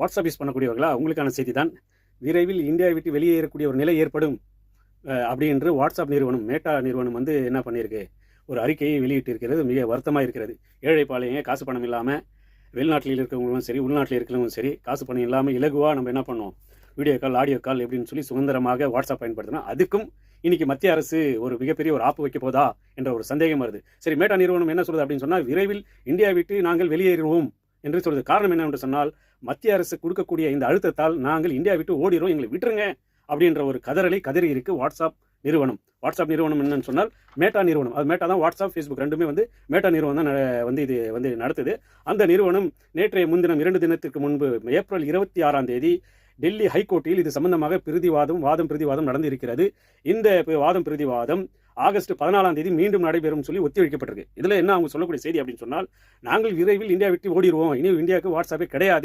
WhatsApp use பண்ணக்கூடியவர்களா உங்களுக்கான செய்தி தான். விரைவில் இந்தியாவை விட்டு வெளியேறக்கூடிய ஒரு நிலை ஏற்படும் என்று வாட்ஸ்அப் நிறுவனம், மேட்டா நிறுவனம் வந்து என்ன பண்ணியிருக்கு, ஒரு அறிக்கையை வெளியிட்டு இருக்கிறது. மிக வருத்தமாக இருக்கிறது. ஏழை பாளையங்க காசு பணம் இல்லாமல் வெளிநாட்டில் இருக்கிறவங்களும் சரி, உள்நாட்டில் இருக்கிறவங்களும் சரி, காசு பணம் இல்லாமல் இலகுவாக நம்ம என்ன பண்ணோம், வீடியோ கால், ஆடியோ கால் எப்படின்னு சொல்லி சுதந்திரமாக வாட்ஸ்அப் பயன்படுத்தினோம். அதுக்கும் இன்னைக்கு மத்திய அரசு ஒரு மிகப்பெரிய ஒரு ஆப்பு வைக்க போதா என்ற ஒரு சந்தேகம் வருது. சரி, மேட்டா நிறுவனம் என்ன சொல்லுது அப்படின்னு சொன்னால், விரைவில் இந்தியா விட்டு நாங்கள் வெளியேறுவோம் என்று சொல்லுது. காரணம் என்ன என்று சொன்னால், மத்திய அரசு கொடுக்கக்கூடிய இந்த அழுத்தத்தால் நாங்கள் இந்தியா விட்டு ஓடிடுறோம், எங்களை விட்டுருங்க அப்படின்ற ஒரு கதறி இருக்கு வாட்ஸ்அப் நிறுவனம். வாட்ஸ்அப் நிறுவனம் என்னன்னு சொன்னால் மேட்டா நிறுவனம். அது மேட்டா தான், வாட்ஸ்அப், ஃபேஸ்புக் ரெண்டுமே வந்து மேட்டா நிறுவனம் தான் வந்து இது வந்து நடத்துது. அந்த நிறுவனம் நேற்றைய முன்தினம் 2 தினத்திற்கு முன்பு ஏப்ரல் 26ஆம் தேதி டெல்லி ஹைகோர்ட்டில் இது சம்பந்தமாக பிரதிவாதம் நடந்து இருக்கிறது. இந்த வாதம் பிரதிவாதம் ஆகஸ்ட் 14ஆம் தேதி மீண்டும் நடைபெறும் சொல்லி ஒத்திவைக்கப்பட்டிருக்கு. இதுல என்ன அவங்க சொல்லக்கூடிய செய்தி அப்படின்னு சொன்னால், நாங்கள் விரைவில் இந்தியா விட்டு ஓடிடுவோம், இனி இந்தியாவுக்கு வாட்ஸ்அப்பே கிடையாது.